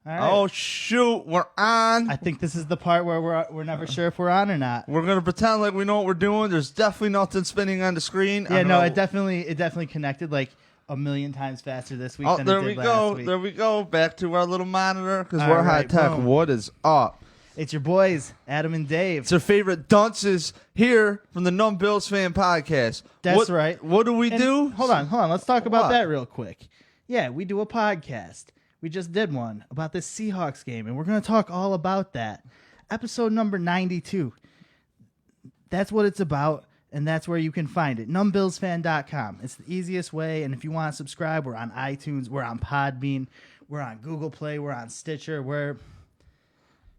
All right. Oh, shoot. We're on. I think this is the part where we're never sure if we're on or not. We're going to pretend like we know what we're doing. There's definitely nothing spinning on the screen. Yeah, no, it definitely connected like a million times faster this week than there it we did go. last week. There we go. Back to our little monitor because All we're right, high tech. boom. What is up? It's your boys, Adam and Dave. It's our favorite dunces here from the Numb Bills Fan podcast. That's right. What do we do? Hold on. Let's talk about What? that real quick. Yeah, we do a podcast. We just did one about this Seahawks game, and we're going to talk all about that. Episode number 92. That's what it's about, and that's where you can find it. NumbBillsFan.com. It's the easiest way, and if you want to subscribe, we're on iTunes, we're on Podbean, we're on Google Play, we're on Stitcher, we're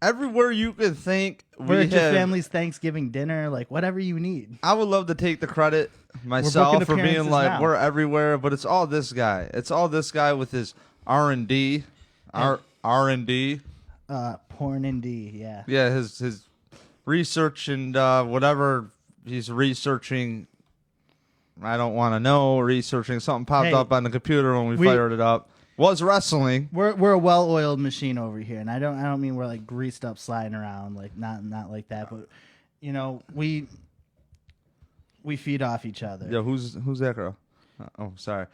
Everywhere you could think. at your family's Thanksgiving dinner, like whatever you need. I would love to take the credit myself for being appearances like, now. we're everywhere, but it's all this guy. It's all this guy with his R&D. R&D. Porn and D, yeah. Yeah, his research and whatever he's researching, I don't want to know. Researching something popped up on the computer when we fired it up. Was wrestling. We're a well-oiled machine over here, and I don't mean we're like greased up, sliding around, like not like that, but you know we feed off each other. Yeah, who's that girl? Oh, sorry.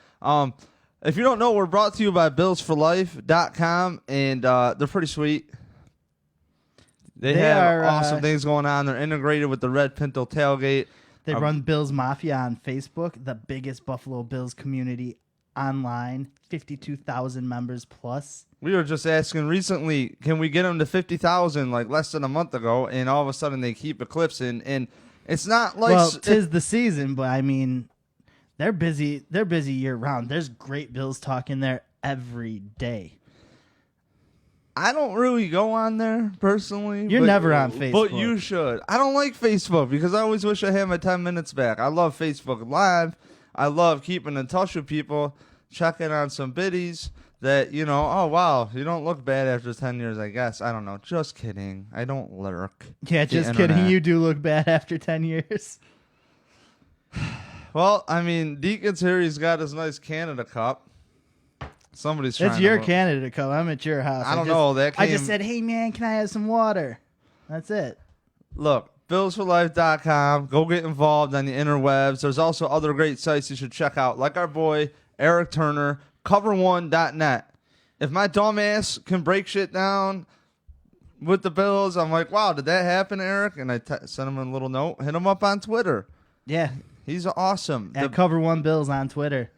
If you don't know, we're brought to you by BillsForLife.com, and they're pretty sweet. They have awesome things going on. They're integrated with the Red Pinto Tailgate. They run Bills Mafia on Facebook, the biggest Buffalo Bills community online, 52,000 members plus. We were just asking recently, can we get them to 50,000 like less than a month ago, and all of a sudden they keep eclipsing, and it's not like... Well, 'tis the season, but I mean... They're busy year round. There's great Bills talk in there every day. I don't really go on there personally. You're never on Facebook. But you should. I don't like Facebook because I always wish I had my 10 minutes back. I love Facebook Live. I love keeping in touch with people, checking on some biddies that, oh, wow, you don't look bad after 10 years, I guess. I don't know. Just kidding. I don't lurk. Yeah, just kidding. You do look bad after 10 years. Well, I mean, Deacon's here. He's got his nice Canada Cup. Somebody's trying. It's your Canada Cup. I'm at your house. I don't know. I just said, hey, man, can I have some water? That's it. Look, BillsForLife.com. Go get involved on the interwebs. There's also other great sites you should check out, like our boy, Eric Turner, CoverOne.net. If my dumb ass can break shit down with the Bills, I'm like, wow, did that happen, Eric? And I sent him a little note. Hit him up on Twitter. Yeah. He's awesome. At Cover One Bills on Twitter.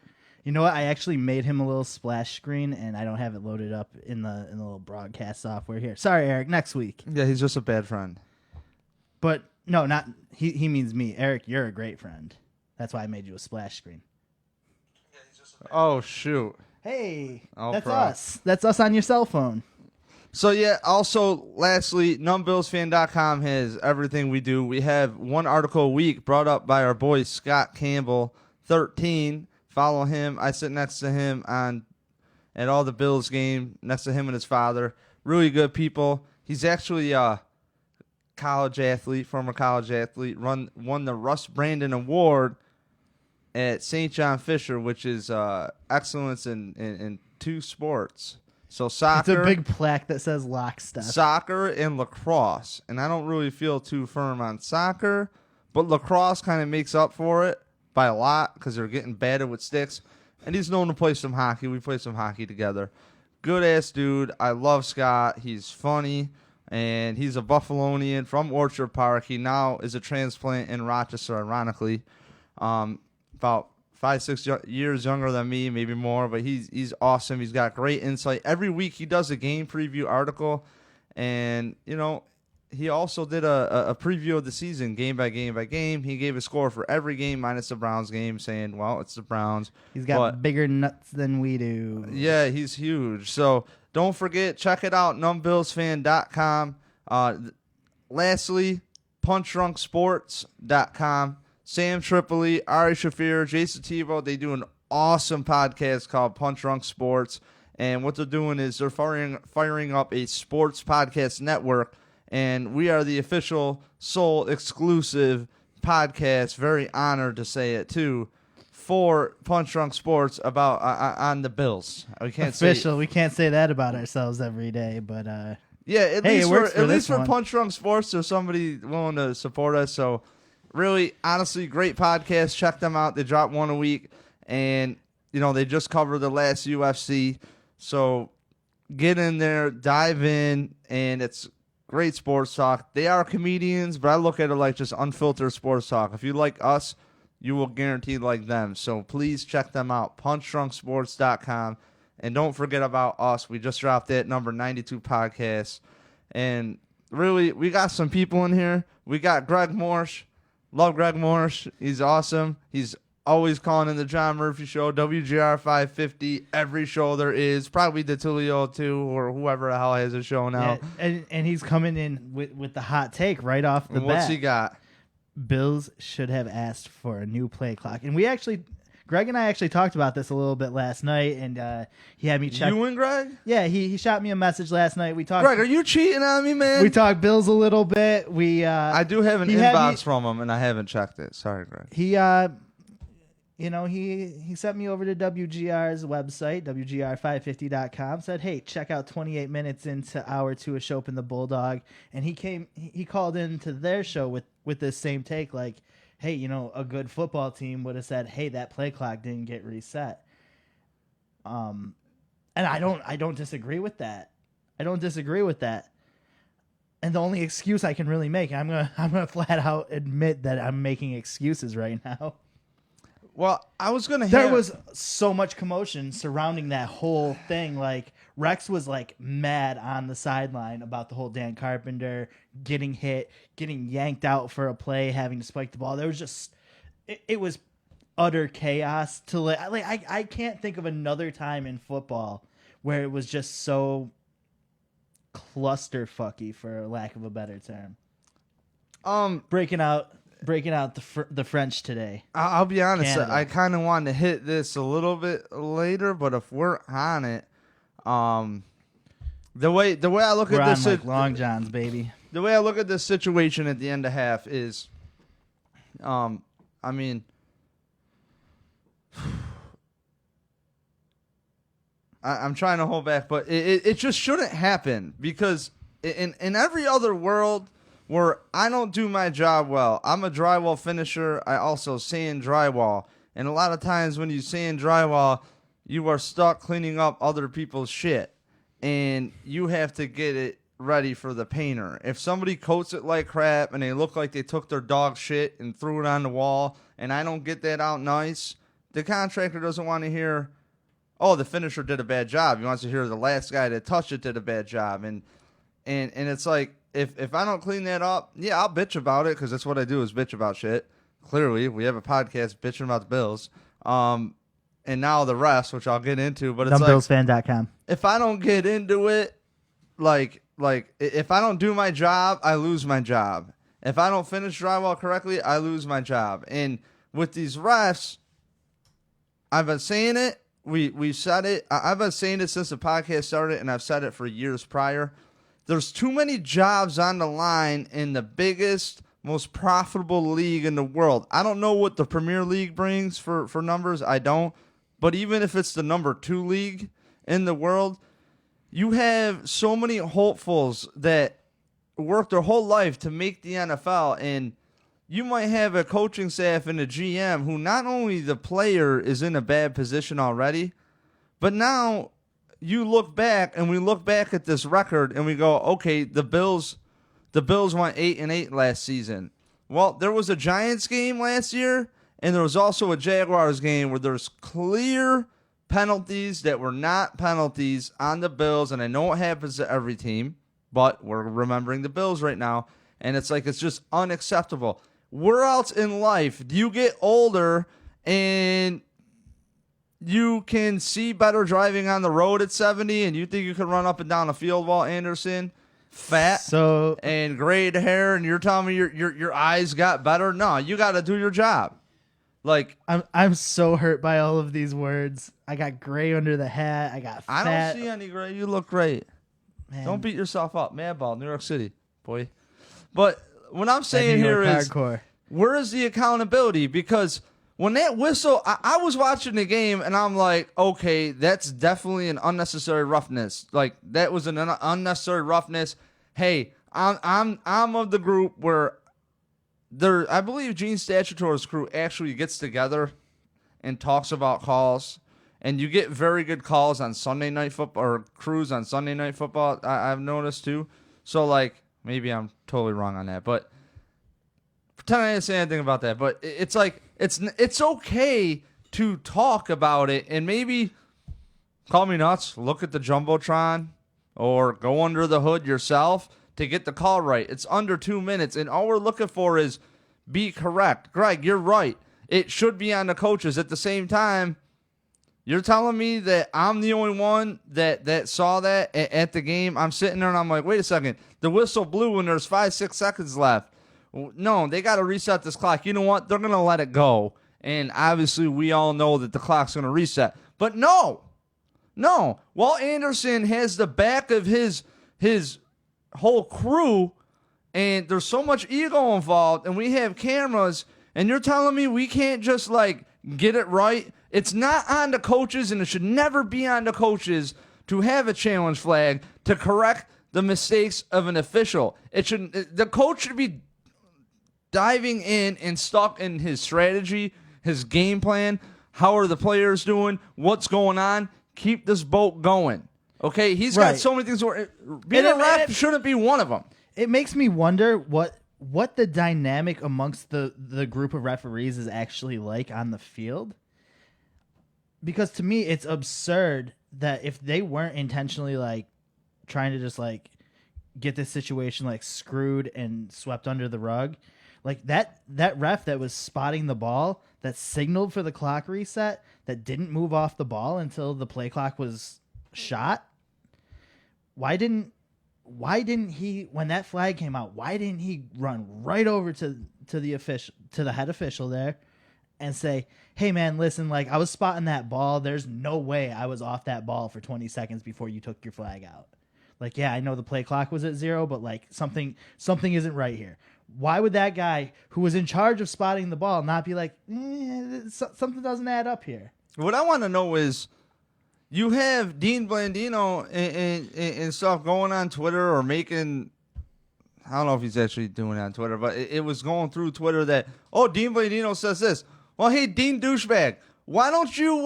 You know what? I actually made him a little splash screen, and I don't have it loaded up in the little broadcast software here. Sorry, Eric. Next week. Yeah, he's just a bad friend. But no, not he means me. Eric, you're a great friend. That's why I made you a splash screen. Oh, shoot. Hey, Oh, that's bro. us. That's us on your cell phone. So, yeah, also, lastly, NumbBillsFan.com has everything we do. We have one article a week brought up by our boy Scott Campbell, 13. Follow him. I sit next to him at all the Bills game, next to him and his father. Really good people. He's actually a college athlete, former college athlete, won the Russ Brandon Award at St. John Fisher, which is excellence in two sports. So soccer. It's a big plaque that says lockstep. Soccer and lacrosse. And I don't really feel too firm on soccer, but lacrosse kind of makes up for it by a lot because they're getting batted with sticks. And he's known to play some hockey. We play some hockey together. Good-ass dude. I love Scott. He's funny. And he's a Buffalonian from Orchard Park. He now is a transplant in Rochester, ironically. About 5-6 years younger than me, maybe more, but he's awesome. He's got great insight. Every week he does a game preview article, and he also did a preview of the season, game by game by game. He gave a score for every game minus the Browns game, saying, well, it's the Browns. He's got bigger nuts than we do. Yeah, he's huge. So don't forget, check it out, NumbBillsFan.com. Lastly, PunchDrunkSports.com. Sam Tripoli, Ari Shafir, Jason Tebow, they do an awesome podcast called Punch Drunk Sports. And what they're doing is they're firing up a sports podcast network. And we are the official, sole, exclusive podcast, very honored to say it too, for Punch Drunk Sports about on the Bills. We can't Official. We can't say that about ourselves every day, but yeah, at hey, least for one. Punch Drunk Sports, there's somebody willing to support us. So, really, honestly, great podcast. Check them out. They drop one a week, and they just covered the last UFC. So, get in there, dive in, and it's great sports talk. They are comedians, but I look at it like just unfiltered sports talk. If you like us, you will guarantee like them. So please check them out, punchdrunksports.com. And don't forget about us. We just dropped it, number 92 podcast. And really, we got some people in here. We got Greg Morsch. Love Greg Morsch. He's awesome. He's always calling in the John Murphy Show, WGR 550, every show there is. Probably DeTulio too, or whoever the hell has a show now. Yeah, and he's coming in with the hot take right off the bat. What's he got? Bills should have asked for a new play clock. And Greg and I actually talked about this a little bit last night, and he had me check. You and Greg? Yeah, he shot me a message last night. We talked. Greg, are you cheating on me, man? We talked Bills a little bit. I do have an inbox from him, and I haven't checked it. Sorry, Greg. He sent me over to WGR's website, WGR550.com, said, hey, check out 28 minutes into hour 2 of Shope and the Bulldog. And he called into their show with this same take, like, hey, a good football team would have said, hey, that play clock didn't get reset. And I don't disagree with that. I don't disagree with that. And the only excuse I can really make, I'm gonna flat out admit that I'm making excuses right now. Well, I was going to There was so much commotion surrounding that whole thing. Like, Rex was, like, mad on the sideline about the whole Dan Carpenter getting hit, getting yanked out for a play, having to spike the ball. There was just... It was utter chaos. I can't think of another time in football where it was just so clusterfucky, for lack of a better term. Breaking out the French today. I'll be honest. Canada. I kind of wanted to hit this a little bit later, but if we're on it, the way I look at this, like Long Johns, baby. The way I look at this situation at the end of half is, I mean, I'm trying to hold back, but it just shouldn't happen, because in every other world where I don't do my job well, I'm a drywall finisher. I also sand drywall. And a lot of times when you sand drywall, you are stuck cleaning up other people's shit. And you have to get it ready for the painter. If somebody coats it like crap and they look like they took their dog shit and threw it on the wall, and I don't get that out nice, the contractor doesn't want to hear, oh, the finisher did a bad job. He wants to hear the last guy that touched it did a bad job. And it's like, If I don't clean that up, yeah, I'll bitch about it, because that's what I do, is bitch about shit. Clearly, we have a podcast bitching about the Bills. And now the rest, which I'll get into. But it's NumbBillsFan.com. If I don't get into it, like if I don't do my job, I lose my job. If I don't finish drywall correctly, I lose my job. And with these refs, I've been saying it. We said it. I've been saying it since the podcast started, and I've said it for years prior. There's too many jobs on the line in the biggest, most profitable league in the world. I don't know what the Premier League brings for numbers. I don't. But even if it's the number 2 league in the world, you have so many hopefuls that work their whole life to make the NFL. And you might have a coaching staff and a GM who, not only the player is in a bad position already, but now you look back, and we look back at this record, and we go, okay, the Bills went 8-8 last season. Well, there was a Giants game last year, and there was also a Jaguars game where there's clear penalties that were not penalties on the Bills, and I know it happens to every team, but we're remembering the Bills right now, and it's like, it's just unacceptable. Where else in life do you get older and you can see better driving on the road at 70, and you think you can run up and down a field while Anderson, fat and grayed hair, and you're telling me your eyes got better? No, you got to do your job. Like, I'm so hurt by all of these words. I got gray under the hat. I got fat. I don't see any gray. You look great. Man. Don't beat yourself up. Madball, New York City, boy. But what I'm saying here is, hardcore. Where is the accountability? Because when that whistle, I was watching the game and I'm like, okay, that's definitely an unnecessary roughness. Like that was an unnecessary roughness. Hey, I'm of the group where I believe Gene Statutore's crew actually gets together and talks about calls, and you get very good calls on Sunday Night Football or crews on Sunday Night Football. I've noticed too. So like maybe I'm totally wrong on that, but pretend I didn't say anything about that. But it's like it's okay to talk about it and maybe call me nuts. Look at the jumbotron or go under the hood yourself to get the call right. It's under 2 minutes, and all we're looking for is be correct. Greg, you're right. It should be on the coaches. At the same time, you're telling me that I'm the only one that saw that at the game. I'm sitting there and I'm like, wait a second. The whistle blew and there's 5-6 seconds left. No, they got to reset this clock. You know what? They're going to let it go. And obviously we all know that the clock's going to reset. But no. Walt Anderson has the back of his whole crew, and there's so much ego involved, and we have cameras, and you're telling me we can't just, like, get it right? It's not on the coaches, and it should never be on the coaches to have a challenge flag to correct the mistakes of an official. The coach should be diving in and stuck in his strategy, his game plan. How are the players doing? What's going on? Keep this boat going. Okay, he's got so many things. Being a ref shouldn't be one of them. It makes me wonder what the dynamic amongst the group of referees is actually like on the field. Because to me, it's absurd that if they weren't intentionally like trying to just like get this situation like screwed and swept under the rug, like that ref that was spotting the ball, that signaled for the clock reset, that didn't move off the ball until the play clock was shot. Why didn't he, when that flag came out, why didn't he run right over to the head official there and say, hey man, listen, like I was spotting that ball. There's no way I was off that ball for 20 seconds before you took your flag out. Like, yeah, I know the play clock was at 0, but like something isn't right here. Why would that guy who was in charge of spotting the ball not be like, something doesn't add up here? What I want to know is, you have Dean Blandino and stuff going on Twitter or making, I don't know if he's actually doing it on Twitter, but it was going through Twitter that, Dean Blandino says this. Well, hey, Dean douchebag, why don't you,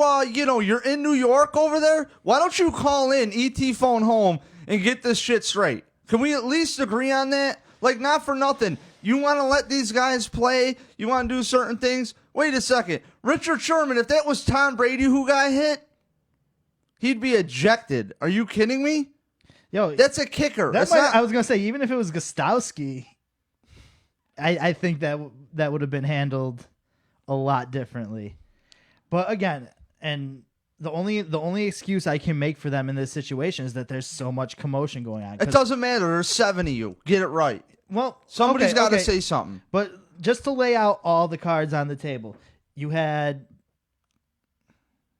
you're in New York over there. Why don't you call in ET phone home and get this shit straight? Can we at least agree on that? Like, not for nothing. You want to let these guys play? You want to do certain things? Wait a second. Richard Sherman, if that was Tom Brady who got hit, he'd be ejected. Are you kidding me? Yo, that's a kicker. I was gonna say, even if it was Gostowski, I think that would have been handled a lot differently. But again, and the only excuse I can make for them in this situation is that there's so much commotion going on. It doesn't matter. There's 7 of you. Get it right. Well, somebody's got to say something. But just to lay out all the cards on the table, you had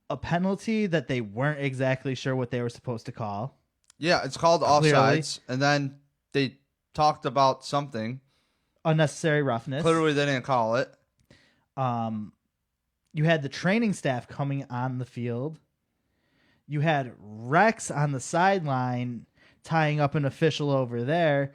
a penalty that they weren't exactly sure what they were supposed to call. Yeah, it's called offsides, and then they talked about something. Unnecessary roughness. Clearly, they didn't call it. You had the training staff coming on the field. You had Rex on the sideline tying up an official over there,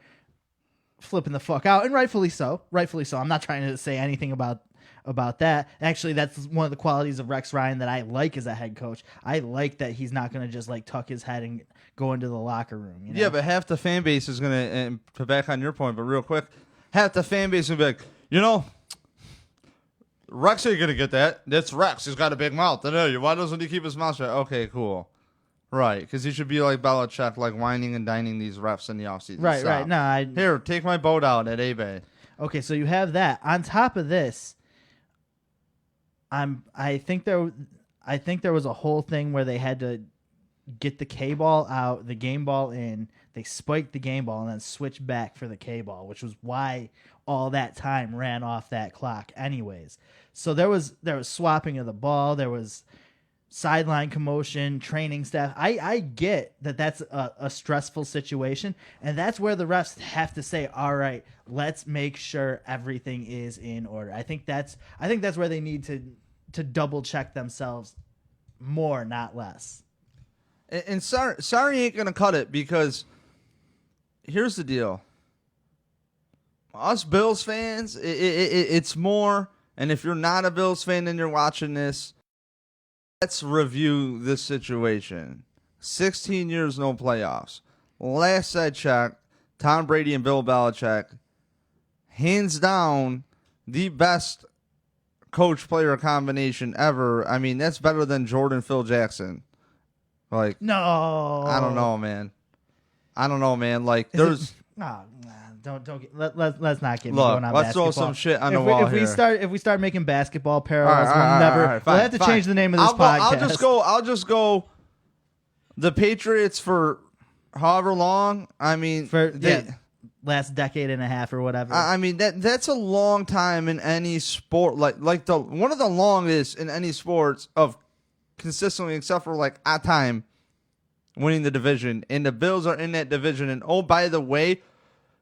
flipping the fuck out, and rightfully so. I'm not trying to say anything about that. Actually, that's one of the qualities of Rex Ryan that I like as a head coach. I like that he's not going to just like tuck his head and go into the locker room. You know? Yeah, but half the fan base is going to, and to back on your point, but real quick, half the fan base will be like, Rex ain't going to get that. That's Rex. He's got a big mouth. Why doesn't he keep his mouth shut? Okay, cool. Right, because he should be like Belichick, like whining and dining these refs in the offseason. Right. No, Here, take my boat out at eBay. Okay, so you have that. On top of this, I think there was a whole thing where they had to get the K ball out, the game ball in. They spiked the game ball and then switched back for the K ball, which was why all that time ran off that clock anyways. So there was swapping of the ball, there was sideline commotion, training staff. I get that that's a stressful situation, and that's where the refs have to say, all right, let's make sure everything is in order. I think that's where they need to double check themselves more, not less. And sorry ain't gonna cut it, because here's the deal. Us Bills fans, it's more. And if you're not a Bills fan and you're watching this, let's review this situation. 16 years, no playoffs. Last I checked, Tom Brady and Bill Belichick, hands down, the best coach-player combination ever. I mean, that's better than Jordan, Phil Jackson. Like, no, I don't know, man. Like, there's... Let's not get me Look, going on let's basketball. throw some shit on the wall here. If we start making basketball parallels, All right, we'll have to change the name of this podcast. I'll just go. The Patriots for however long. I mean, last decade and a half or whatever. I mean that's a long time in any sport. Like the one of the longest in any sports of consistently, except for like a time winning the division. And the Bills are in that division. And oh, by the way,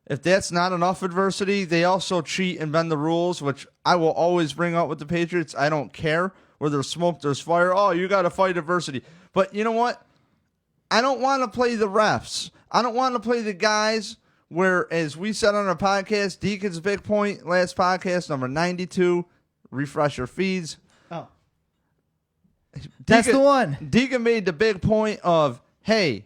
if that's not enough adversity, they also cheat and bend the rules, which I will always bring up with the Patriots. I don't care. Where there's smoke, there's fire. Oh, you got to fight adversity. But you know what? I don't want to play the refs. I don't want to play the guys where, as we said on our podcast, Deacon's big point, last podcast, number 92, refresh your feeds. Oh. That's the one. Deacon made the big point of, hey,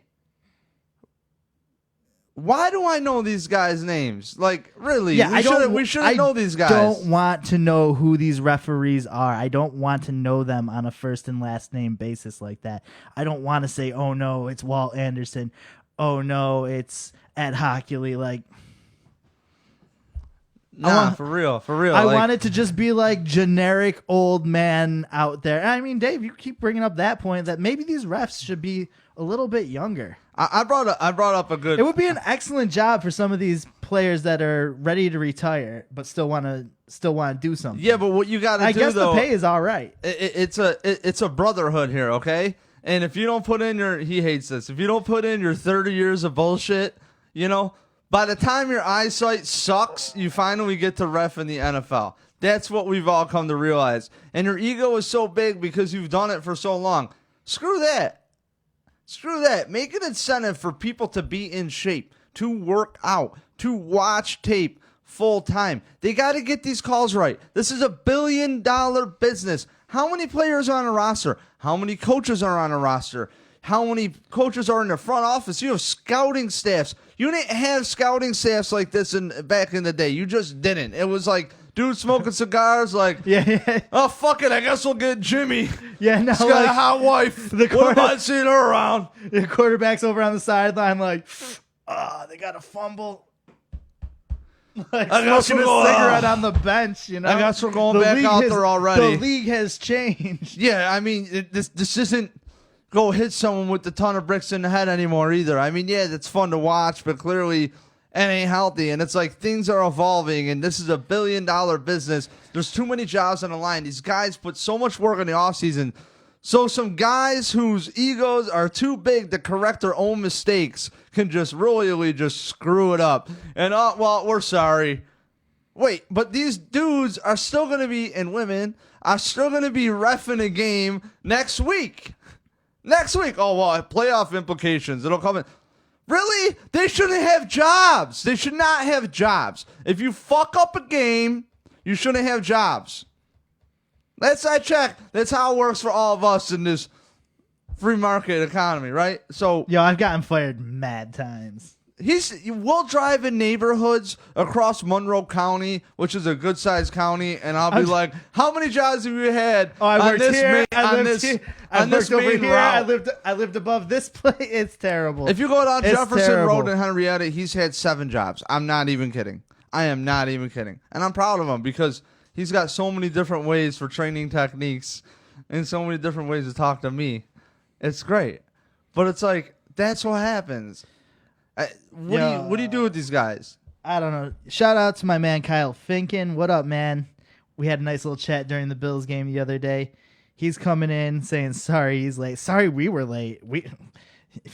why do I know these guys' names? Like, really? Yeah, we should know these guys. I don't want to know who these referees are. I don't want to know them on a first and last name basis like that. I don't want to say, oh, no, it's Walt Anderson. Oh, no, it's Ed Hockley. Like, for real. I want it to just be like generic old man out there. I mean, Dave, you keep bringing up that point that maybe these refs should be a little bit younger. I brought up a good. It would be an excellent job for some of these players that are ready to retire but still want to do something. Yeah, but what you got to do, I guess though, the pay is all right. It's a brotherhood here, okay? And if you don't put in he hates this. If you don't put in your 30 years of bullshit, by the time your eyesight sucks, you finally get to ref in the NFL. That's what we've all come to realize. And your ego is so big because you've done it for so long. Screw that. Make an incentive for people to be in shape, to work out, to watch tape full time. They got to get these calls right. This is $1 billion business. How many players are on a roster? How many coaches are on a roster? How many coaches are in the front office? You have scouting staffs. You didn't have scouting staffs like this back in the day. You just didn't. It was like, dude smoking cigars, like, oh, fuck it, I guess we'll get Jimmy. Yeah, no, he's got a hot wife. What about seeing her around? The quarterback's over on the sideline, like, they got a fumble. Like, I guess smoking a cigarette on the bench, I guess we're going back out there already. The league has changed. Yeah, I mean, this isn't go hit someone with a ton of bricks in the head anymore either. I mean, yeah, that's fun to watch, but clearly it ain't healthy. And it's like things are evolving, and this is $1 billion business. There's too many jobs on the line. These guys put so much work in the offseason. So some guys whose egos are too big to correct their own mistakes can just royally just screw it up. And, well, we're sorry. Wait, but these dudes are still going to be, and women, are still going to be reffing a game next week. Oh, well, playoff implications. It'll come in. Really? They shouldn't have jobs. They should not have jobs. If you fuck up a game, you shouldn't have jobs. Last I checked, that's how it works for all of us in this free market economy, right? So, I've gotten fired mad times. We'll drive in neighborhoods across Monroe County, which is a good-sized county, and I'll be like, "How many jobs have you had on this main route?" I lived above this place. It's terrible. If you go down Jefferson Road in Henrietta, he's had 7 jobs. I'm not even kidding. I am not even kidding, and I'm proud of him because he's got so many different ways for training techniques and so many different ways to talk to me. It's great, but it's like that's what happens. What do you do with these guys? I don't know. Shout out to my man Kyle Finken. What up, man? We had a nice little chat during the Bills game the other day. He's coming in saying sorry. He's late. Sorry, we were late. We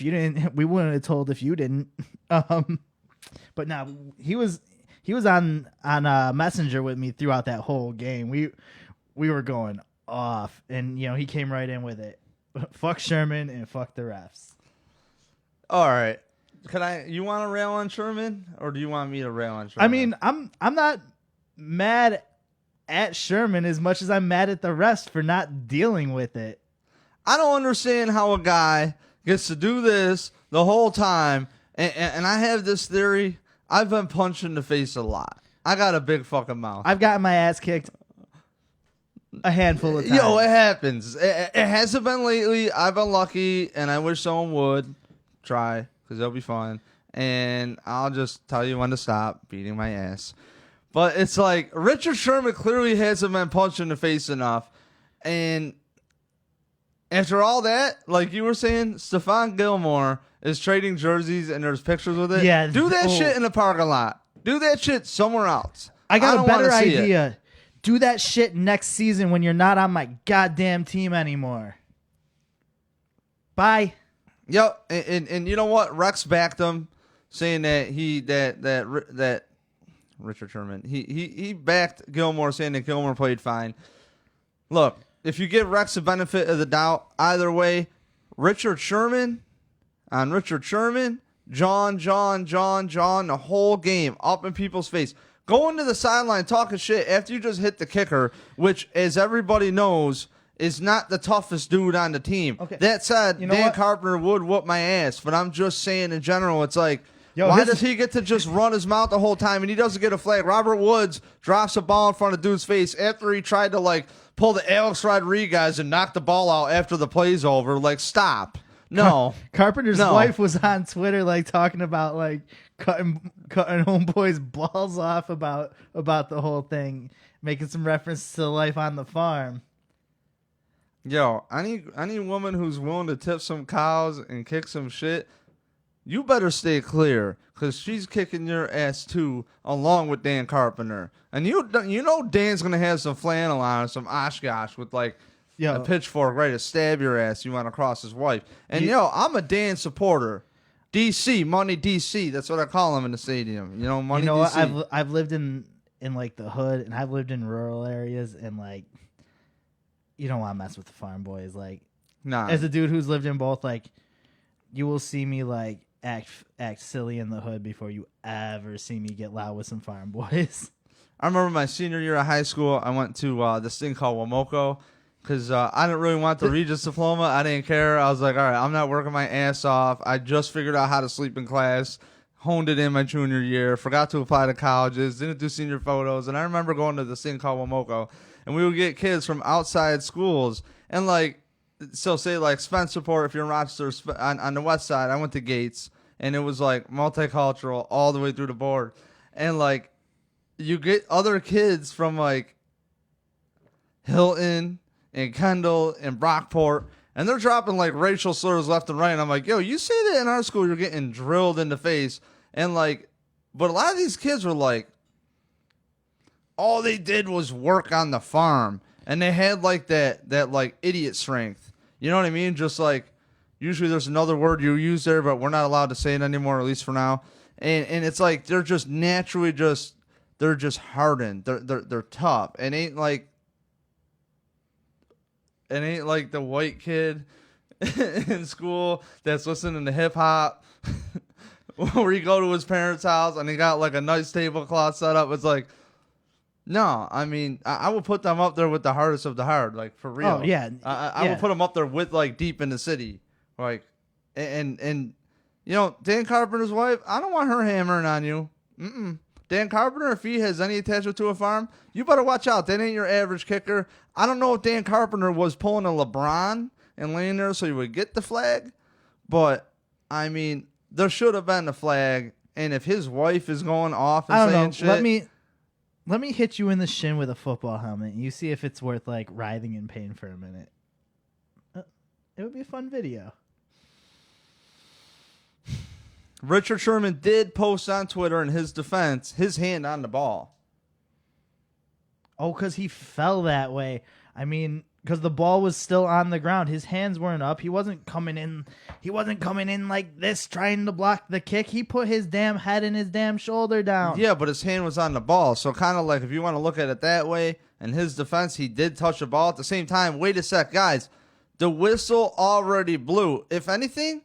wouldn't have told if you didn't. But no, he was on Messenger with me throughout that whole game. We were going off, and he came right in with it. Fuck Sherman and fuck the refs. All right. You want to rail on Sherman, or do you want me to rail on Sherman? I mean, I'm not mad at Sherman as much as I'm mad at the refs for not dealing with it. I don't understand how a guy gets to do this the whole time, and I have this theory. I've been punched in the face a lot. I got a big fucking mouth. I've gotten my ass kicked a handful of times. Yo, it happens. It hasn't been lately. I've been lucky, and I wish someone would try, because it'll be fun. And I'll just tell you when to stop beating my ass. But it's like, Richard Sherman clearly hasn't been punched in the face enough. And after all that, like you were saying, Stephon Gilmore is trading jerseys, and there's pictures with it. Yeah. Do that shit in the parking lot. Do that shit somewhere else. I got a better idea. It. Do that shit next season when you're not on my goddamn team anymore. Bye. Yep, and you know what? Rex backed him, saying that that Richard Sherman he backed Gilmore, saying that Gilmore played fine. Look, if you give Rex the benefit of the doubt, either way, Richard Sherman, John, the whole game up in people's face. Going to the sideline talking shit after you just hit the kicker, which, as everybody knows, is not the toughest dude on the team. Okay. That said, Dan what? Carpenter would whoop my ass, but I'm just saying in general, it's like, why does he get to just run his mouth the whole time and he doesn't get a flag? Robert Woods drops a ball in front of dude's face after he tried to pull the Alex Rodriguez and knock the ball out after the play's over. Like, stop. No. Carpenter's wife was on Twitter talking about cutting homeboy's balls off about the whole thing, making some reference to life on the farm. Yo, any woman who's willing to tip some cows and kick some shit, you better stay clear, because she's kicking your ass too, along with Dan Carpenter. And you know Dan's gonna have some flannel on, or some Oshkosh with a pitchfork ready to stab your ass. You want to cross his wife. And I'm a Dan supporter. DC, Money DC. That's what I call him in the stadium. Money DC. What? I've lived in the hood, and I've lived in rural areas, and you don't want to mess with the farm boys. Nah. As a dude who's lived in both, you will see me act silly in the hood before you ever see me get loud with some farm boys. I remember my senior year of high school, I went to this thing called Wamoko, because I didn't really want the Regis diploma. I didn't care. I was like, all right, I'm not working my ass off. I just figured out how to sleep in class, honed it in my junior year, forgot to apply to colleges, didn't do senior photos. And I remember going to this thing called Wamoko, and we would get kids from outside schools. And say Spencerport, if you're in Rochester, on the west side, I went to Gates, and it was multicultural all the way through the board. And you get other kids from Hilton and Kendall and Brockport, and they're dropping racial slurs left and right. And I'm like, yo, you say that in our school, you're getting drilled in the face. And but a lot of these kids were all they did was work on the farm, and they had that idiot strength. You know what I mean? Just usually there's another word you use there, but we're not allowed to say it anymore, at least for now. And it's they're just naturally they're just hardened. They're tough. And ain't the white kid in school that's listening to hip hop where you go to his parents' house and he got a nice tablecloth set up. It's no, I mean, I will put them up there with the hardest of the hard, for real. Oh, yeah. I will put them up there with deep in the city. And Dan Carpenter's wife, I don't want her hammering on you. Dan Carpenter, if he has any attachment to a farm, you better watch out. That ain't your average kicker. I don't know if Dan Carpenter was pulling a LeBron and laying there so he would get the flag, but, I mean, there should have been a flag, and if his wife is going off and saying shit... Let me hit you in the shin with a football helmet, and you see if it's worth, writhing in pain for a minute. It would be a fun video. Richard Sherman did post on Twitter in his defense his hand on the ball. Oh, because he fell that way. I mean, because the ball was still on the ground. His hands weren't up. He wasn't coming in. He wasn't coming in like this, trying to block the kick. He put his damn head and his damn shoulder down. Yeah, but his hand was on the ball. So kind of if you want to look at it that way, In his defense, he did touch the ball. At the same time, wait a sec, guys. The whistle already blew. If anything,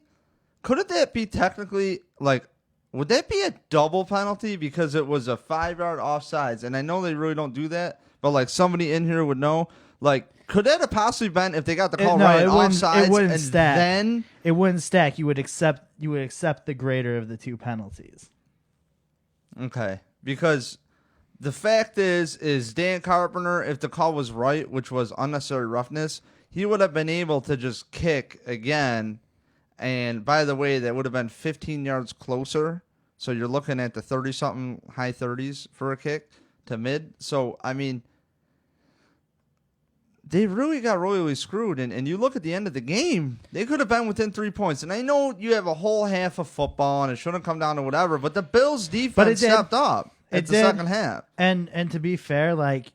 couldn't that be technically, like, would that be a double penalty because it was a 5-yard offsides? And I know they really don't do that, but, like, somebody in here would know. Like, could that have possibly been if they got the call right offsides? It wouldn't and stack. Then it wouldn't stack. You would accept the greater of the two penalties. Okay, because the fact is Dan Carpenter, if the call was right, which was unnecessary roughness, he would have been able to just kick again. And by the way, that would have been 15 yards closer. So you're looking at the 30-something, high 30s for a kick to mid. So, I mean, they really got royally screwed. And you look at the end of the game, they could have been within 3 points. And I know you have a whole half of football and it shouldn't come down to whatever, but the Bills' defense stepped up at the second half. And to be fair, like,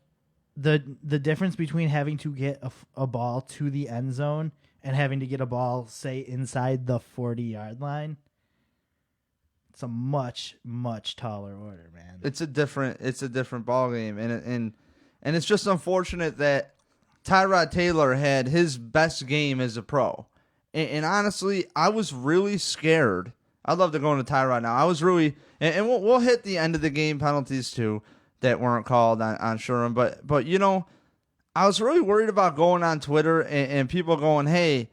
the difference between having to get a ball to the end zone and having to get a ball, say, inside the 40-yard line, it's a much, much taller order, man. It's a different ball game, and it's just unfortunate that Tyrod Taylor had his best game as a pro. And honestly, I was really scared. I'd love to go into Tyrod now. I was really, and we'll hit the end of the game penalties too that weren't called on Sherman, but you know, I was really worried about going on Twitter and people going, hey,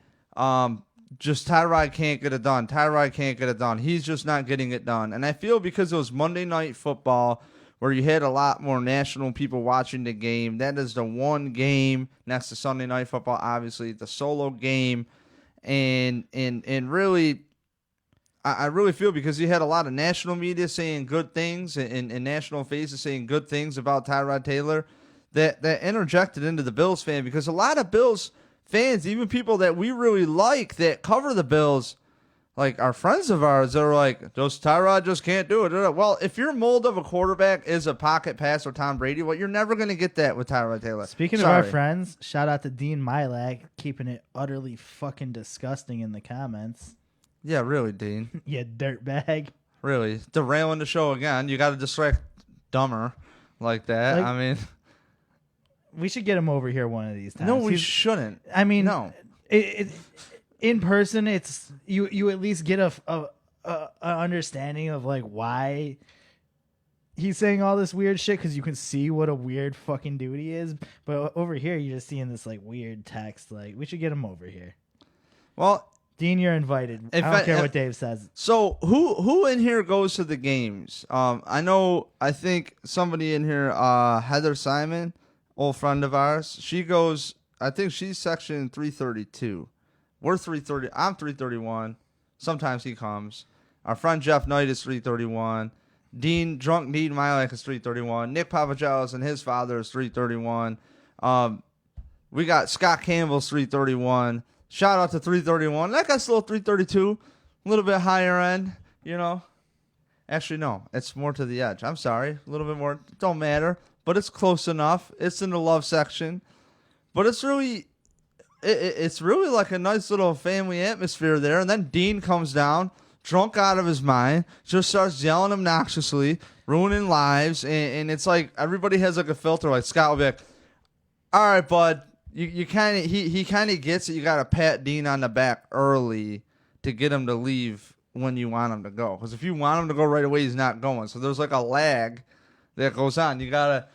just Tyrod can't get it done. Tyrod can't get it done. He's just not getting it done. And I feel because it was Monday Night Football where you had a lot more national people watching the game. That is the one game next to Sunday Night Football, obviously, the solo game. And really, I really feel because you had a lot of national media saying good things and national faces saying good things about Tyrod Taylor, that interjected into the Bills fan, because a lot of Bills fans, even people that we really like that cover the Bills, like our friends of ours, they're like, Tyrod just can't do it. Well, if your mold of a quarterback is a pocket pass or Tom Brady, well, you're never going to get that with Tyrod Taylor. Speaking of our friends, shout out to Dean Milak, keeping it utterly fucking disgusting in the comments. Yeah, really, Dean. You dirtbag. Really. Derailing the show again. You got to distract dumber like that. I mean, we should get him over here one of these times. No, we shouldn't. I mean, no. In person, it's you at least get a understanding of like why he's saying all this weird shit, because you can see what a weird fucking dude he is. But over here, you're just seeing this like weird text. Like, we should get him over here. Well, Dean, you're invited. I don't care what Dave says. So who in here goes to the games? I think somebody in here, Heather Simon, old friend of ours, she goes, I think she's section 332. We're 330. I'm 331. Sometimes he comes. Our friend Jeff Knight is 331. Drunk Dean Milak is 331. Nick Papagelos and his father is 331. We got Scott Campbell's 331. Shout out to 331. That guy's still 332. A little bit higher end, you know. Actually, no. It's more to the edge. I'm sorry. A little bit more. Don't matter. But it's close enough. It's in the love section. But it's really like a nice little family atmosphere there. And then Dean comes down, drunk out of his mind, just starts yelling obnoxiously, ruining lives. And it's like everybody has like a filter. Like Scott will be like, all right, bud. You kind of he kind of gets it. You got to pat Dean on the back early to get him to leave when you want him to go. Because if you want him to go right away, he's not going. So there's like a lag that goes on. You got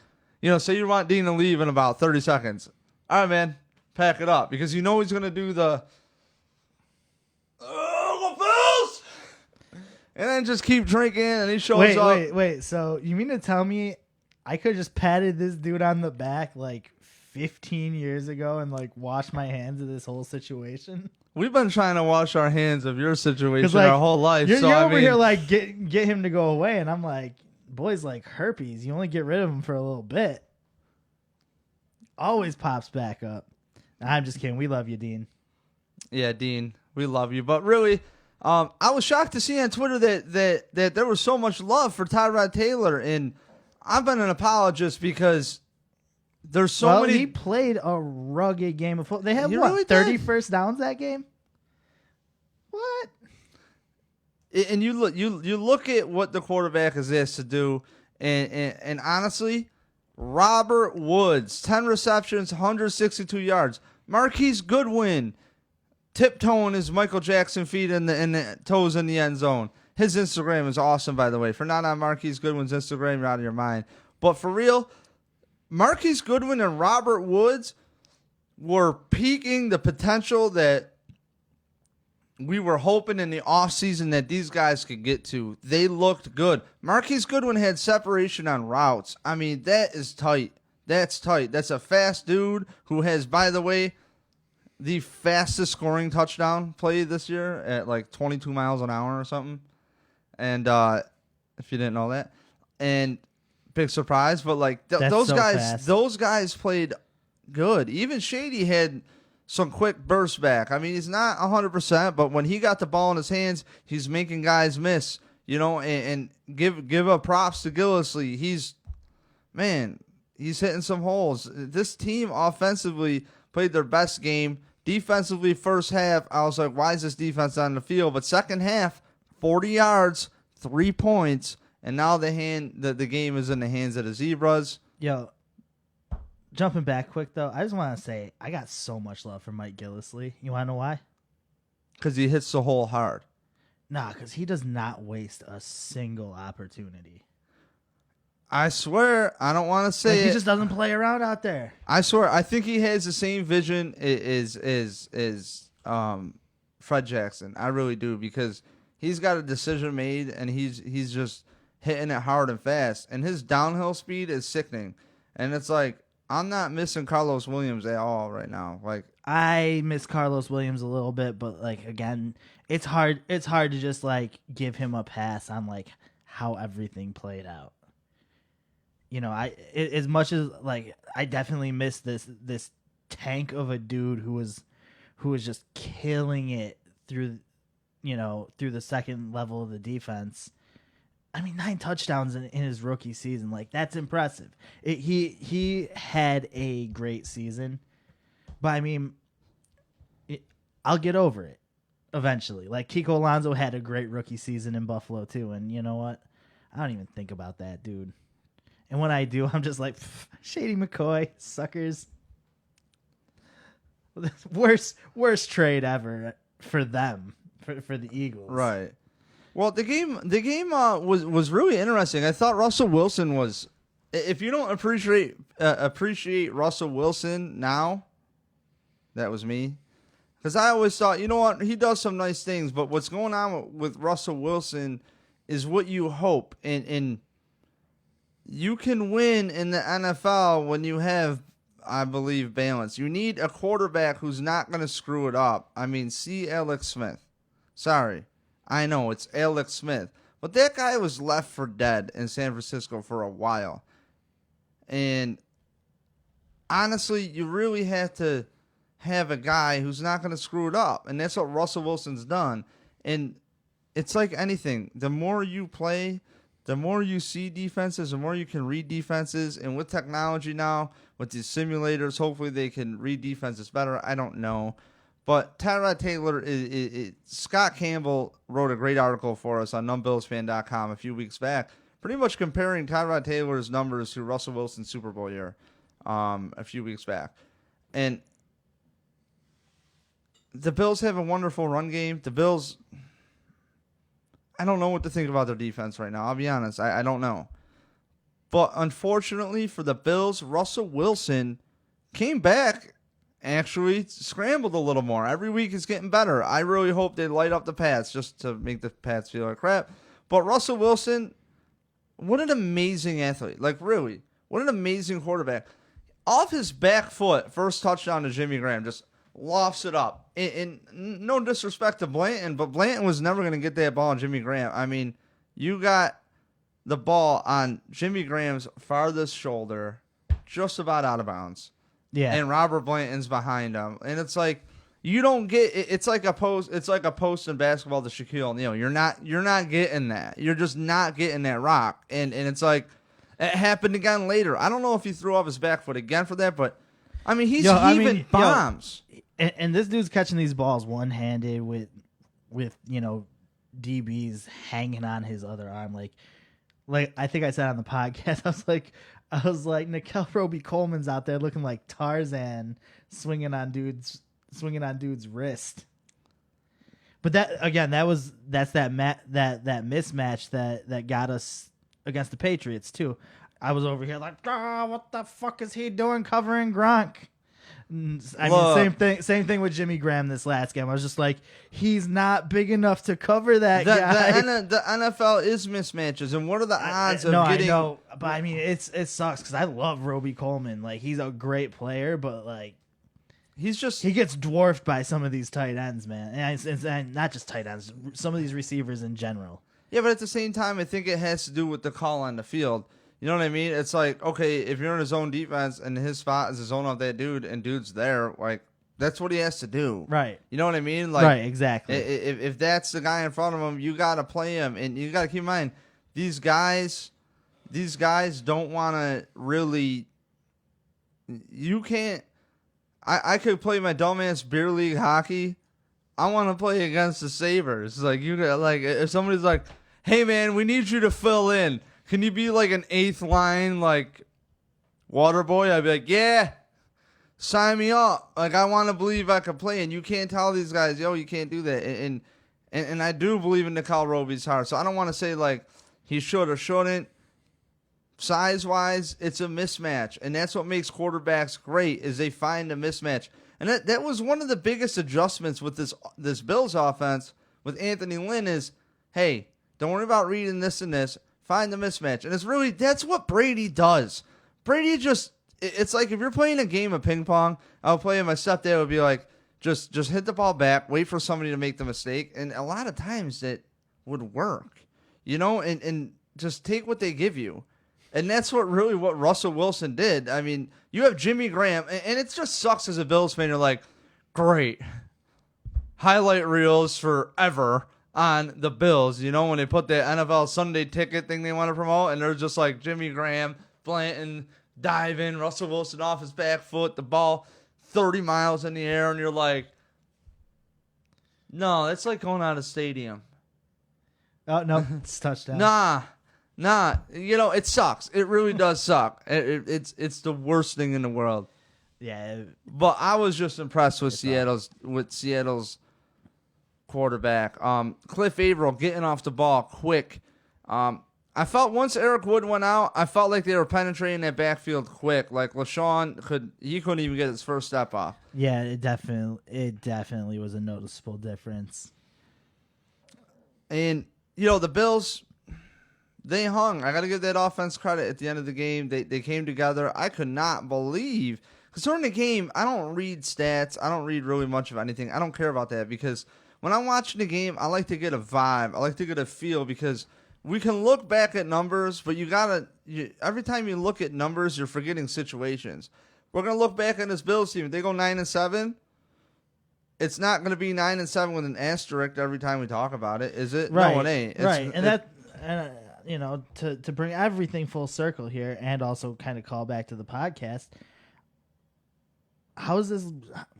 to, say you want Dean to leave in about 30 seconds. All right, man, pack it up. Because you know he's going to do the Bills! And then just keep drinking, and he shows up. Wait. So you mean to tell me I could have just patted this dude on the back like 15 years ago and like wash my hands of this whole situation? We've been trying to wash our hands of your situation our whole life. You're over here like get him to go away, and I'm like, boys like herpes. You only get rid of him for a little bit. Always pops back up. I'm just kidding. We love you, Dean. Yeah, Dean, we love you. But really, I was shocked to see on Twitter that there was so much love for Tyrod Taylor, and I've been an apologist because there's so many. He played a rugged game of football. They had really 30 first downs that game? What? And you look at what the quarterback is asked to do, and honestly, Robert Woods, 10 receptions, 162 yards. Marquise Goodwin, tiptoeing his Michael Jackson feet in the toes in the end zone. His Instagram is awesome, by the way. For not on Marquise Goodwin's Instagram, you're out of your mind. But for real, Marquise Goodwin and Robert Woods were peaking the potential that we were hoping in the offseason that these guys could get to. They looked good. Marquise Goodwin had separation on routes. I mean, that is tight. That's tight. That's a fast dude who has, by the way, the fastest scoring touchdown play this year at like 22 miles an hour or something. And if you didn't know that. And big surprise, but like those guys played good. Even Shady had some quick bursts back. I mean, he's not 100%, but when he got the ball in his hands, he's making guys miss, and give up props to Gillislee. He's hitting some holes. This team offensively played their best game. Defensively, first half, I was like, why is this defense on the field? But second half, 40 yards, 3 points, and now the game is in the hands of the Zebras. Yo, jumping back quick, though, I just want to say I got so much love for Mike Gillislee. You want to know why? Because he hits the hole hard. Nah, because he does not waste a single opportunity. I swear, I don't want to say he just doesn't play around out there. I swear, I think he has the same vision as Fred Jackson. I really do, because he's got a decision made, and he's just hitting it hard and fast. And his downhill speed is sickening. And it's like, I'm not missing Carlos Williams at all right now. Like, I miss Carlos Williams a little bit, but like again, it's hard to just like give him a pass on like how everything played out. As much as like I definitely miss this tank of a dude who was just killing it through the second level of the defense. I mean, 9 touchdowns in his rookie season. Like, that's impressive. He had a great season. But, I mean, I'll get over it eventually. Like, Kiko Alonso had a great rookie season in Buffalo, too. And you know what? I don't even think about that, dude. And when I do, I'm just like, Shady McCoy, suckers. Worst trade ever for them, for the Eagles. Right. Well, the game was really interesting. I thought Russell Wilson was. If you don't appreciate Russell Wilson now, that was me. Because I always thought, you know what, he does some nice things, but what's going on with Russell Wilson is what you hope, and you can win in the NFL when you have, I believe, balance. You need a quarterback who's not going to screw it up. I mean, see Alex Smith. Sorry. I know, it's Alex Smith. But that guy was left for dead in San Francisco for a while. And honestly, you really have to have a guy who's not going to screw it up. And that's what Russell Wilson's done. And it's like anything. The more you play, the more you see defenses, the more you can read defenses. And with technology now, with these simulators, hopefully they can read defenses better. I don't know. But Tyrod Taylor, Scott Campbell wrote a great article for us on numbbillsfan.com a few weeks back, pretty much comparing Tyrod Taylor's numbers to Russell Wilson's Super Bowl year a few weeks back. And the Bills have a wonderful run game. The Bills, I don't know what to think about their defense right now. I'll be honest. I don't know. But unfortunately for the Bills, Russell Wilson came back, actually scrambled a little more. Every week it's getting better. I really hope they light up the Pats just to make the Pats feel like crap. But Russell Wilson, what an amazing athlete. Like, really, what an amazing quarterback. Off his back foot, first touchdown to Jimmy Graham, just lofts it up. And no disrespect to Blanton, but Blanton was never going to get that ball on Jimmy Graham. I mean, you got the ball on Jimmy Graham's farthest shoulder, just about out of bounds. Yeah. And Robert Blanton's behind him. And it's like, you don't get it's like a post in basketball to Shaquille O'Neal. You're not getting that. You're just not getting that rock. And it's like, it happened again later. I don't know if he threw off his back foot again for that, but I mean, he's heaving bombs. And this dude's catching these balls one-handed with DBs hanging on his other arm. Like I think I said on the podcast, I was like, I was like, Nickel Roby Coleman's out there looking like Tarzan, swinging on dude's wrist. But that's that mismatch that got us against the Patriots too. I was over here like, what the fuck is he doing covering Gronk? Same thing with Jimmy Graham this last game. I was just like, he's not big enough to cover that guy. The NFL is mismatches, and what are the odds of getting? I know, but I mean, it sucks because I love Roby Coleman. Like, he's a great player, but like, he gets dwarfed by some of these tight ends, man, and not just tight ends, some of these receivers in general. Yeah, but at the same time, I think it has to do with the call on the field. You know what I mean? It's like, okay, if you're in his own defense and his spot is to zone off that dude and dude's there, like, that's what he has to do. Right. You know what I mean? Like, right, exactly. If that's the guy in front of him, you got to play him. And you got to keep in mind, these guys don't want to really, you can't, I could play my dumbass beer league hockey. I want to play against the Sabres. Like, if somebody's like, hey, man, we need you to fill in. Can you be like an eighth line, like, water boy? I'd be like, yeah, sign me up. Like, I want to believe I could play. And you can't tell these guys, yo, you can't do that. And I do believe in Nickel Roby's heart. So I don't want to say, like, he should or shouldn't. Size-wise, it's a mismatch. And that's what makes quarterbacks great, is they find a mismatch. And that was one of the biggest adjustments with this Bills offense with Anthony Lynn is, hey, don't worry about reading this and this. Find the mismatch. And that's what Brady does. Brady it's like if you're playing a game of ping pong, I would play, and my stepdad would be like, just hit the ball back, wait for somebody to make the mistake. And a lot of times that would work, you know, and just take what they give you. And that's what Russell Wilson did. I mean, you have Jimmy Graham, and it just sucks as a Bills fan. You're like, great. Highlight reels forever on the Bills, you know, when they put the NFL Sunday ticket thing they want to promote, and they're just like Jimmy Graham, Blanton, diving, Russell Wilson off his back foot, the ball 30 miles in the air, and you're like, no, it's like going out of stadium. Oh, no, it's touchdown. Nah, you know, it sucks. It really does suck. It's the worst thing in the world. Yeah. But I was just impressed with Seattle's quarterback. Cliff Averill getting off the ball quick. I felt once Eric Wood went out, I felt like they were penetrating that backfield quick. Like LaShawn couldn't even get his first step off. Yeah, it definitely was a noticeable difference. And you know, the Bills, they hung. I got to give that offense credit at the end of the game. They came together. I could not believe, because during the game, I don't read stats. I don't read really much of anything. I don't care about that, because when I'm watching the game, I like to get a vibe. I like to get a feel, because we can look back at numbers, but every time you look at numbers, you're forgetting situations. We're going to look back at this Bills team. If they go 9-7, it's not going to be 9-7 with an asterisk every time we talk about it, is it? Right, no, it ain't. Right, and you know, to bring everything full circle here, and also kind of call back to the podcast, how is this,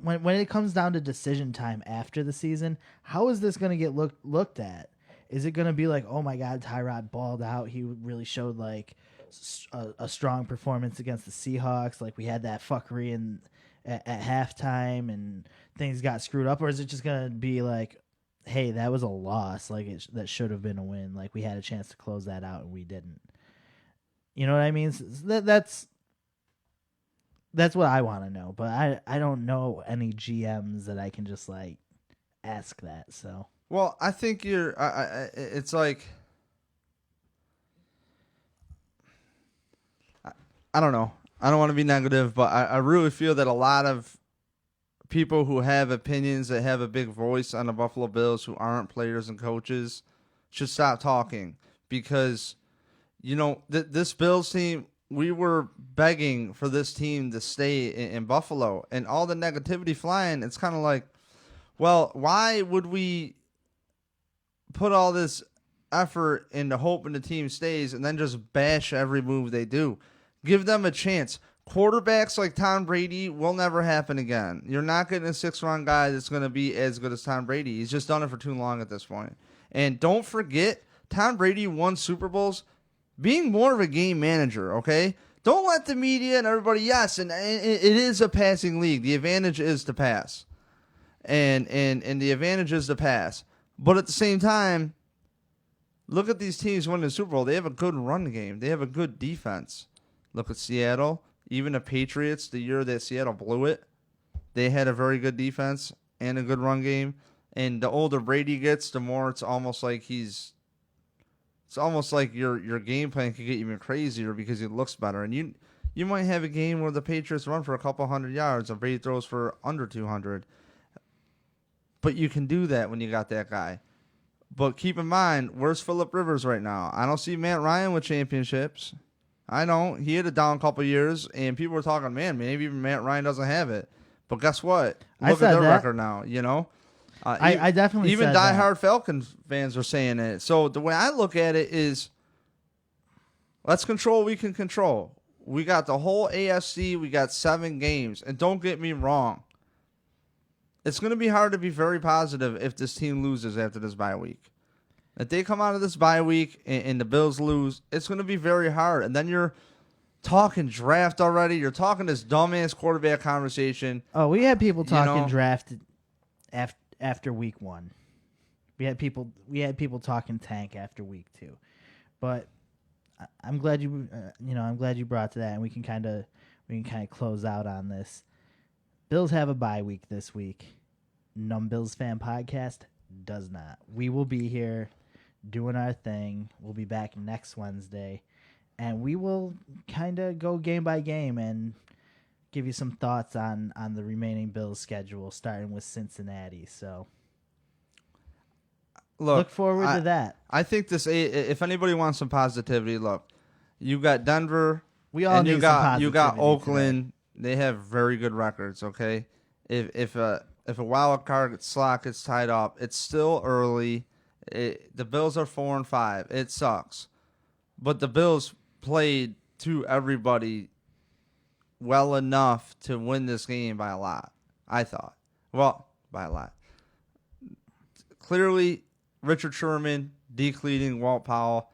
when it comes down to decision time after the season, how is this going to get looked at? Is it going to be like, oh my God, Tyrod balled out, he really showed a strong performance against the Seahawks, like we had that fuckery at halftime and things got screwed up? Or is it just going to be like, hey, that was a loss, like that should have been a win, like we had a chance to close that out and we didn't? You know what I mean? So that's what I want to know, but I don't know any GMs that I can just like ask that. So, well, I think it's like, I don't know. I don't want to be negative, but I really feel that a lot of people who have opinions, that have a big voice on the Buffalo Bills, who aren't players and coaches, should stop talking, because, you know, this Bills team, we were begging for this team to stay in Buffalo, and all the negativity flying. It's kind of like, well, why would we put all this effort into hoping the team stays and then just bash every move they do? Give them a chance. Quarterbacks like Tom Brady will never happen again. You're not getting a 6th-round guy that's going to be as good as Tom Brady. He's just done it for too long at this point. And don't forget, Tom Brady won Super Bowls being more of a game manager, okay? Don't let the media and everybody, yes, and it is a passing league. The advantage is to pass. And the advantage is to pass. But at the same time, look at these teams winning the Super Bowl. They have a good run game. They have a good defense. Look at Seattle. Even the Patriots, the year that Seattle blew it, they had a very good defense and a good run game. And the older Brady gets, the more it's almost like your game plan could get even crazier because he looks better. And you might have a game where the Patriots run for a couple hundred yards and Brady throws for under 200. But you can do that when you got that guy. But keep in mind, where's Phillip Rivers right now? I don't see Matt Ryan with championships. I don't. He had a down couple years, and people were talking, man, maybe even Matt Ryan doesn't have it. But guess what? Look at their record now, you know? I definitely even said diehard Falcons fans are saying it. So the way I look at it is, let's control what we can control. We got the whole AFC. We got 7 games. And don't get me wrong. It's going to be hard to be very positive if this team loses after this bye week. If they come out of this bye week and the Bills lose, it's going to be very hard. And then you're talking draft already. You're talking this dumbass quarterback conversation. Oh, we had people talking draft after week 1. We had people talking tank after week 2. But I'm glad I'm glad you brought to that, and we can kind of close out on this. Bills have a bye week this week. Numb Bills Fan podcast does not. We will be here doing our thing. We'll be back next Wednesday, and we will kind of go game by game and give you some thoughts on the remaining Bills schedule, starting with Cincinnati. So look forward to that. I think this. If anybody wants some positivity, look, you got Denver. We all need some positivity. You got Oakland. Today. They have very good records, okay? If a wild card slot gets tied up, it's still early. The Bills are 4-5. It sucks. But the Bills played to everybody well enough to win this game by a lot, I thought. Well, by a lot. Clearly, Richard Sherman decleating Walt Powell.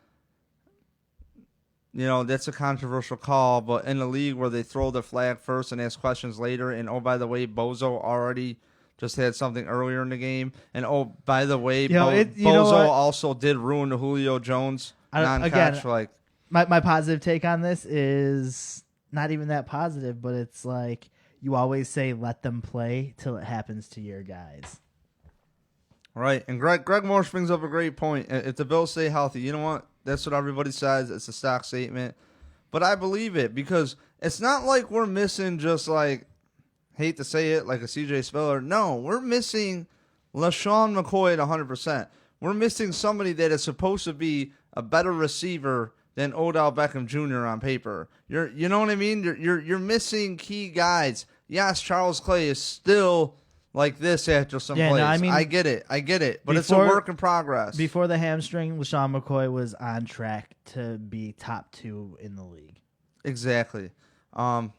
You know, that's a controversial call, but in a league where they throw the flag first and ask questions later, and oh, by the way, Bozo already just had something earlier in the game, and oh, by the way, Bozo also did ruin the Julio Jones non-catch. Again, my positive take on this is not even that positive, but it's like you always say let them play till it happens to your guys. Right, and Greg Morse brings up a great point. If the Bills stay healthy, you know what? That's what everybody says. It's a stock statement. But I believe it because it's not like we're missing just like, hate to say it, like a CJ Spiller. No, we're missing LaShawn McCoy at 100%. We're missing somebody that is supposed to be a better receiver than Odell Beckham Jr. on paper. You know what I mean? You're missing key guys. Yes, Charles Clay is still like this after some plays. No, I mean, I get it. But it's a work in progress. Before the hamstring, LaShawn McCoy was on track to be top 2 in the league. Exactly. I'm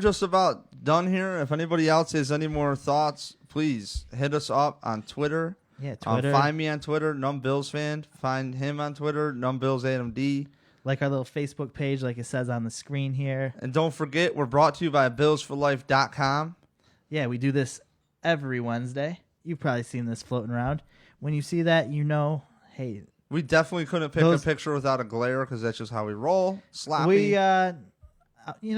just about done here. If anybody else has any more thoughts, please hit us up on Twitter. Yeah, Twitter. Find me on Twitter, Numb Bills Fan. Find him on Twitter, Numb Bills Adam D. Like our little Facebook page, like it says on the screen here. And don't forget, we're brought to you by BillsForLife.com. Yeah, we do this every Wednesday. You've probably seen this floating around. When you see that, you know, hey. We definitely couldn't pick a picture without a glare because that's just how we roll. Sloppy. We,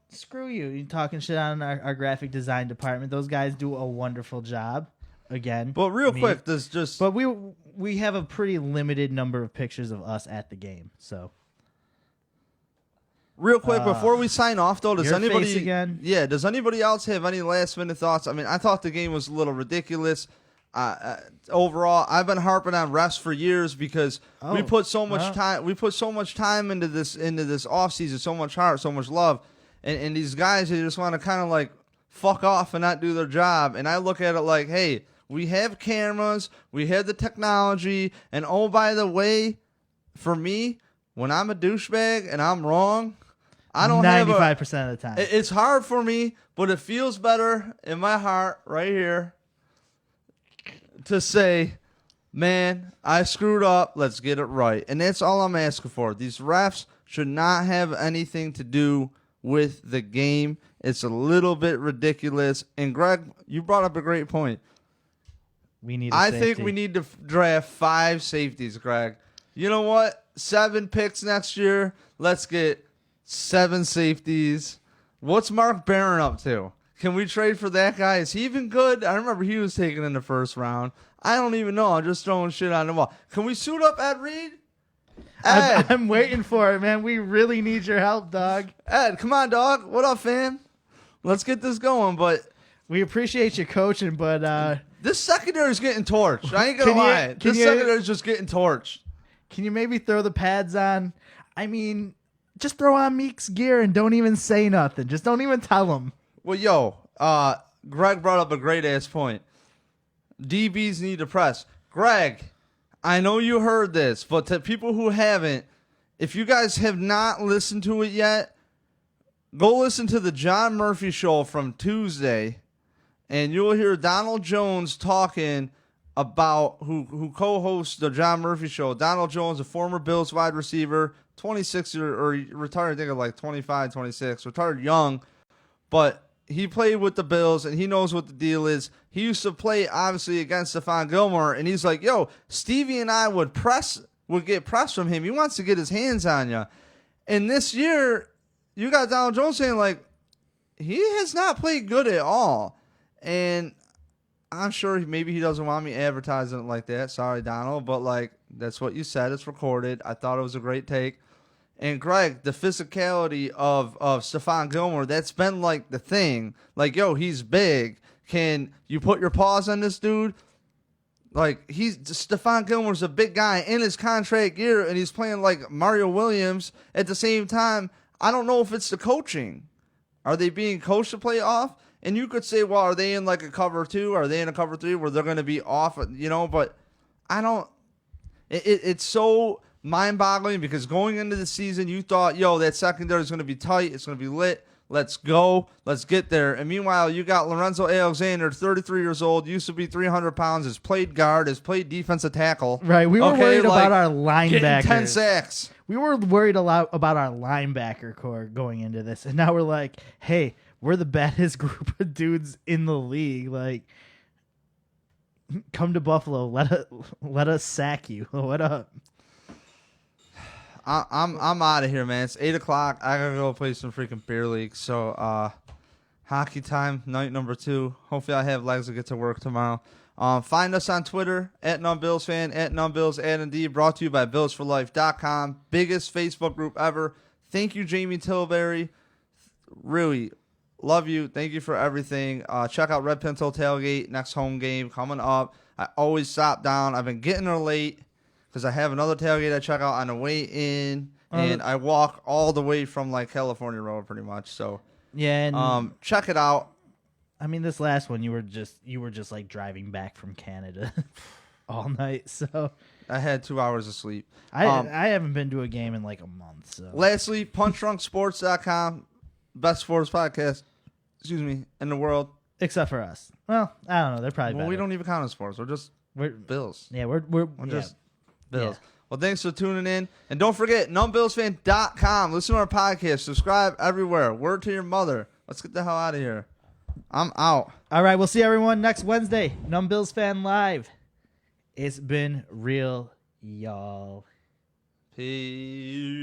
screw you. You're talking shit on our graphic design department. Those guys do a wonderful job. Again. But real quick, this just. But we have a pretty limited number of pictures of us at the game, so. Real quick, before we sign off, though, does anybody else have any last-minute thoughts? I mean, I thought the game was a little ridiculous. Overall, I've been harping on refs for years because we put so much time. We put so much time into this offseason, so much heart, so much love, and these guys who just want to kind of like fuck off and not do their job. And I look at it like, hey, we have cameras, we have the technology, and oh, by the way, for me, when I'm a douchebag and I'm wrong, I don't 95% of the time. It's hard for me, but it feels better in my heart right here to say, man, I screwed up. Let's get it right. And that's all I'm asking for. These refs, should not have anything to do with the game. It's a little bit ridiculous. And Greg, you brought up a great point. I think we need to draft 5 safeties, Greg. You know what? 7 picks next year. Let's get 7 safeties. What's Mark Barron up to? Can we trade for that guy? Is he even good? I remember he was taken in the first round. I don't even know. I'm just throwing shit on the wall. Can we suit up Ed Reed? Ed. I'm waiting for it, man. We really need your help, dog. Ed, come on, dog. What up, fam? Let's get this going. But we appreciate your coaching, but this secondary is getting torched. I ain't gonna lie. This secondary is just getting torched. Can you maybe throw the pads on? I mean, just throw on Meek's gear and don't even say nothing. Just don't even tell him. Well, yo, Greg brought up a great ass point. DBs need to press. Greg, I know you heard this, but to people who haven't, if you guys have not listened to it yet, go listen to the John Murphy show from Tuesday, and you'll hear Donald Jones talking about who co-hosts the John Murphy show. Donald Jones, a former Bills wide receiver, 26 or retired, I think of like 25, 26, retired young, but he played with the Bills, and he knows what the deal is. He used to play, obviously, against Stephon Gilmore, and he's like, yo, Stevie and I would get press from him. He wants to get his hands on you. And this year, you got Donald Jones saying, like, he has not played good at all. And I'm sure maybe he doesn't want me advertising it like that. Sorry, Donald, but, like, that's what you said. It's recorded. I thought it was a great take. And Greg, the physicality of Stephon Gilmore, that's been like the thing. Like, yo, he's big. Can you put your paws on this dude? Like, Stephon Gilmore's a big guy in his contract year, and he's playing like Mario Williams at the same time. I don't know if it's the coaching. Are they being coached to play off? And you could say, well, are they in like a cover 2? Are they in a cover 3 where they're going to be off? You know, but I don't. It's so mind-boggling because going into the season, you thought, yo, that secondary is going to be tight. It's going to be lit. Let's go. Let's get there. And meanwhile, you got Lorenzo Alexander, 33 years old, used to be 300 pounds, has played guard, has played defensive tackle. Right. We were worried about our linebackers. 10 sacks. We were worried a lot about our linebacker core going into this. And now we're like, hey, we're the baddest group of dudes in the league. Like, come to Buffalo. Let us sack you. What up? I'm out of here, man. It's 8:00. I gotta go play some freaking beer league. So, hockey time, night number 2. Hopefully, I have legs to get to work tomorrow. Find us on Twitter at Numb Bills Fan, at Numb Bills @ND. Brought to you by BillsForLife.com. Biggest Facebook group ever. Thank you, Jamie Tilbury. Really love you. Thank you for everything. Check out Red Pinto Tailgate next home game coming up. I always stop down. I've been getting there late, because I have another tailgate I check out on the way in, and I walk all the way from like California Road pretty much. So yeah, and check it out. I mean, this last one you were just like driving back from Canada all night. So I had 2 hours of sleep. I haven't been to a game in like a month. So lastly, PunchDrunkSports.com, best sports podcast, in the world, except for us. Well, I don't know. They're probably better. We don't even count as sports. We're Bills. Yeah, we're just Bills. Yeah. Well, thanks for tuning in. And don't forget, numbbillsfan.com. Listen to our podcast. Subscribe everywhere. Word to your mother. Let's get the hell out of here. I'm out. All right, we'll see everyone next Wednesday. Numb Bills Fan Live. It's been real, y'all. Peace.